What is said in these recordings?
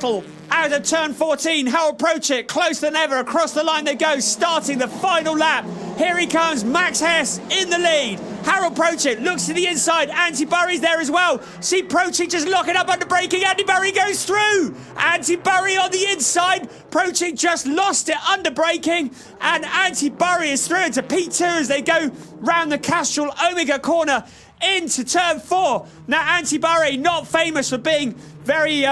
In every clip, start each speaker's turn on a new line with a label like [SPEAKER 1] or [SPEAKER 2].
[SPEAKER 1] Out of turn 14, Harold Prochik, closer than ever, across the line they go, starting the final lap. Here he comes, Max Hess in the lead. Harold Prochik looks to the inside, Andy Burry's there as well. See Prochik just locking up under braking, Andy Burry goes through. Andy Burry on the inside, Prochik just lost it under braking, and Andy Burry is through into P2 as they go round the Castrol Omega corner into turn 4. Now Andy Burry, not famous for being very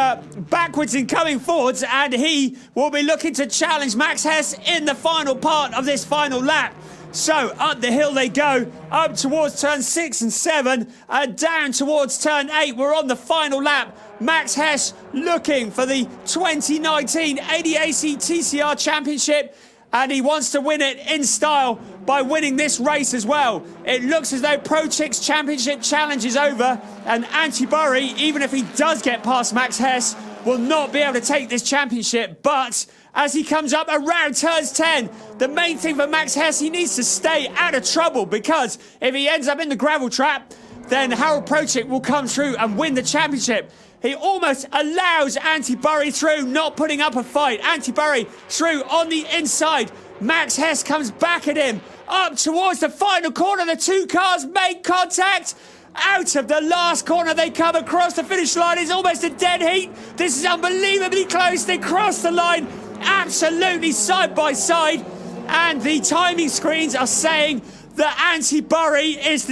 [SPEAKER 1] backwards in coming forwards, and he will be looking to challenge Max Hess in the final part of this final lap. So up the hill they go, up towards turn 6 and 7, and down towards turn 8. We're on the final lap. Max Hess looking for the 2019 ADAC TCR Championship, and he wants to win it in style by winning this race as well. It looks as though Prochik's championship challenge is over, and Andy Burry, even if he does get past Max Hess, will not be able to take this championship. But as he comes up around turns 10, the main thing for Max Hess, he needs to stay out of trouble, because if he ends up in the gravel trap, then Harold Prochik will come through and win the championship. He almost allows Andy Burry through, not putting up a fight. Andy Burry through on the inside. Max Hess comes back at him. Up towards the final corner, the two cars make contact. Out of the last corner, they come across the finish line. It's almost a dead heat. This is unbelievably close. They cross the line absolutely side by side. And the timing screens are saying that Andy Burry is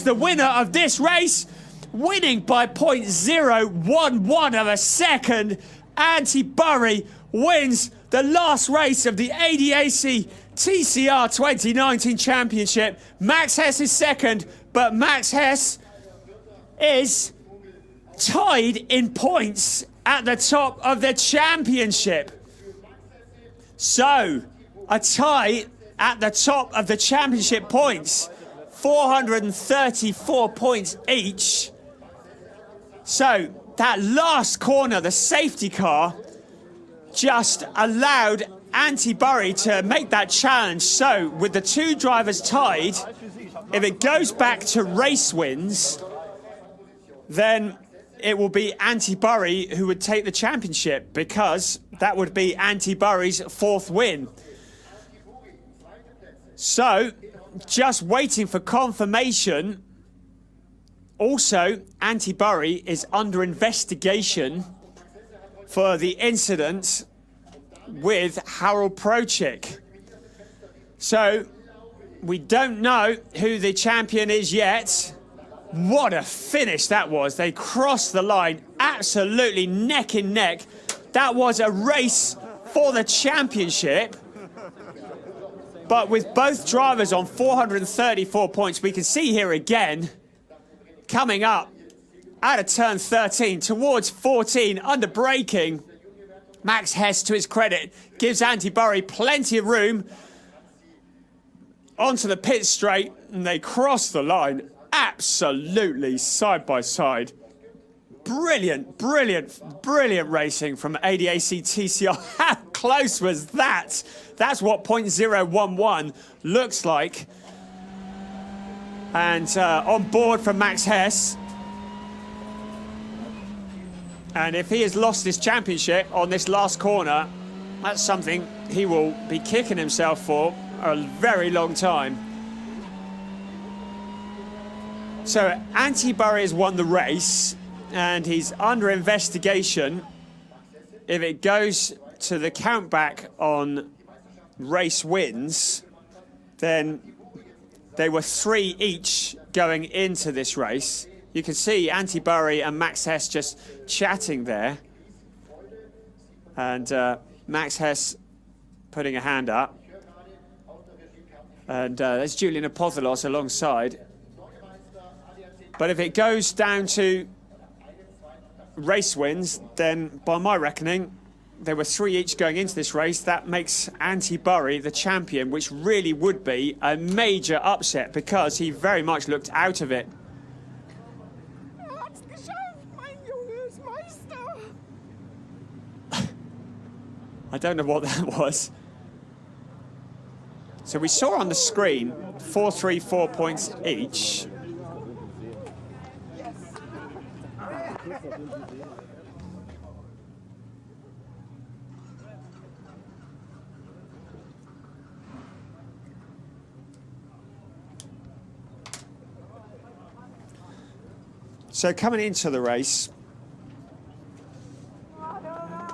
[SPEAKER 1] the winner of this race, winning by 0.011 of a second. Andy Burry wins the last race of the ADAC TCR 2019 Championship. Max Hess is second, but Max Hess is tied in points at the top of the championship. So, a tie at the top of the championship points, 434 points each. So, that last corner, the safety car, just allowed Andy Burry to make that challenge. So, with the two drivers tied, if it goes back to race wins, then it will be Andy Burry who would take the championship, because that would be Andy Burry's 4th win. So, just waiting for confirmation. Also, Andy Burry is under investigation for the incident with Harold Prochik. So, we don't know who the champion is yet. What a finish that was. They crossed the line absolutely neck and neck. That was a race for the championship. But with both drivers on 434 points, we can see here again, coming up out of turn 13 towards 14, under braking, Max Hess, to his credit, gives Andy Burry plenty of room onto the pit straight, and they cross the line absolutely side by side. Brilliant, brilliant, brilliant racing from ADAC TCR. How close was that? That's what 0.011 looks like. And on board from Max Hess. And if he has lost this championship on this last corner, that's something he will be kicking himself for a very long time. So Andy Burry has won the race, and he's under investigation. If it goes to the count back on race wins, then they were 3 each going into this race. You can see Andy Burry and Max Hess just chatting there. And Max Hess putting a hand up. And there's Julian Apotholos alongside. But if it goes down to race wins, then by my reckoning, there were 3 each going into this race. That makes Andy Burry the champion, which really would be a major upset, because he very much looked out of it. I don't know what that was. So we saw on the screen 434 points each. So coming into the race,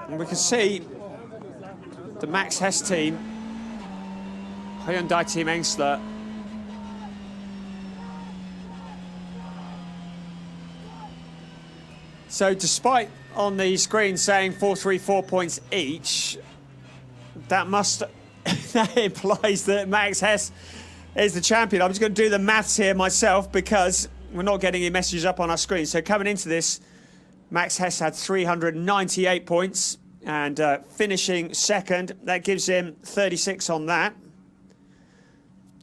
[SPEAKER 1] and we can see the Max Hess team, Hohenstein-Ernstthal, so despite on the screen saying 434 points each, that implies that Max Hess is the champion. I'm just going to do the maths here myself because we're not getting any messages up on our screen. So coming into this, Max Hess had 398 points and finishing second. That gives him 36 on that.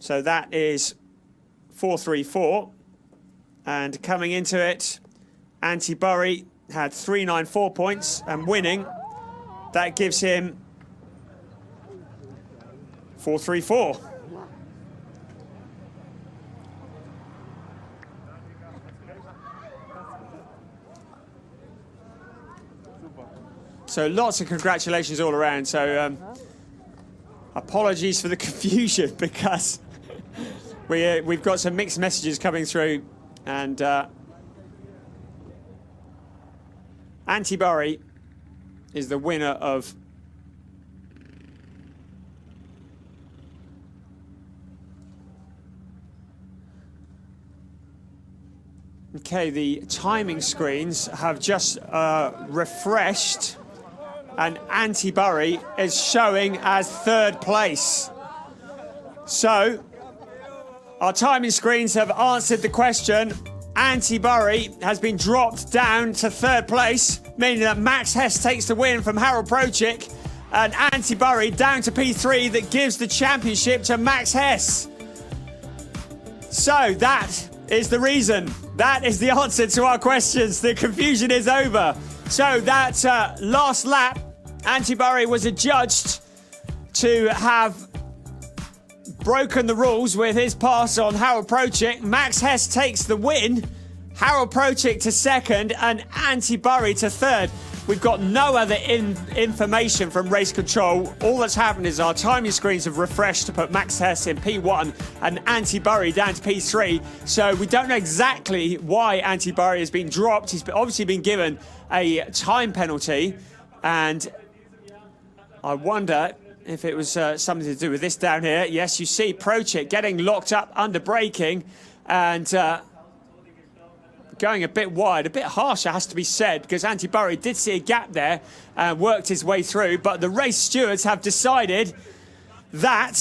[SPEAKER 1] So that is 434. And coming into it, Antti Burri had 394 points and winning. That gives him 434. So lots of congratulations all around. So apologies for the confusion because we've got some mixed messages coming through, and Antti Burri is the winner of okay, the timing screens have just refreshed, and Antti Burri is showing as third place. So our timing screens have answered the question. Antti Burri has been dropped down to third place, meaning that Max Hess takes the win from Harold Prochik, and Antti Burri down to P3 that gives the championship to Max Hess. So that is the reason. That is the answer to our questions. The confusion is over. So that last lap, Antti Burri was adjudged to have broken the rules with his pass on Harold Prochik. Max Hess takes the win. Harold Prochik to second and Antti Burri to third. We've got no other information from race control. All that's happened is our timing screens have refreshed to put Max Hess in P1 and Antti Burri down to P3. So we don't know exactly why Antti Burri has been dropped. He's obviously been given a time penalty, and I wonder if it was something to do with this down here. Yes, you see Prochik getting locked up under braking and going a bit wide, a bit harsher has to be said, because Antti Burri did see a gap there and worked his way through, but the race stewards have decided that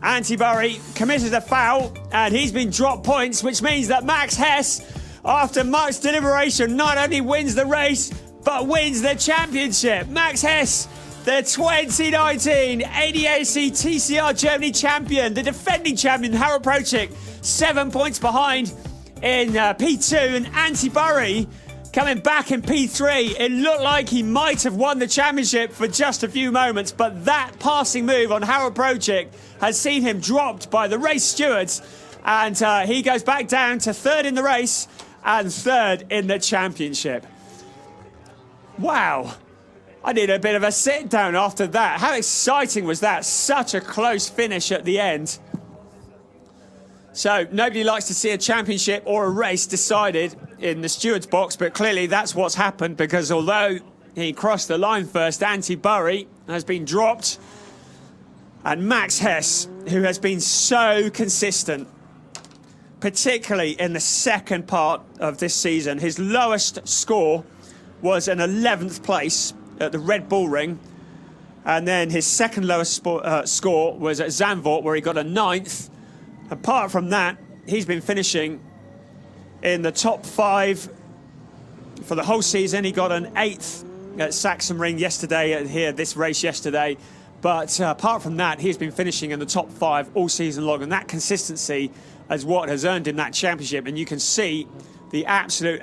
[SPEAKER 1] Antti Burri committed a foul and he's been dropped points, which means that Max Hess, after much deliberation, not only wins the race, but wins the championship. Max Hess, the 2019 ADAC TCR Germany champion, the defending champion, Harold Prochik, 7 points behind in P2, and Antti Burri coming back in P3. It looked like he might have won the championship for just a few moments, but that passing move on Harold Prochik has seen him dropped by the race stewards, and he goes back down to third in the race and third in the championship. Wow. I need a bit of a sit down after that. How exciting was that? Such a close finish at the end. So nobody likes to see a championship or a race decided in the steward's box, but clearly that's what's happened, because although he crossed the line first, Antti Burri has been dropped, and Max Hess, who has been so consistent, particularly in the second part of this season, his lowest score was an 11th place at the Red Bull Ring, and then his second lowest score was at Zandvoort, where he got a 9th. Apart from that, he's been finishing in the top 5 for the whole season. He got an 8th at Sachsenring yesterday, this race yesterday. But apart from that, he's been finishing in the top 5 all season long. And that consistency is what has earned him that championship. And you can see the absolute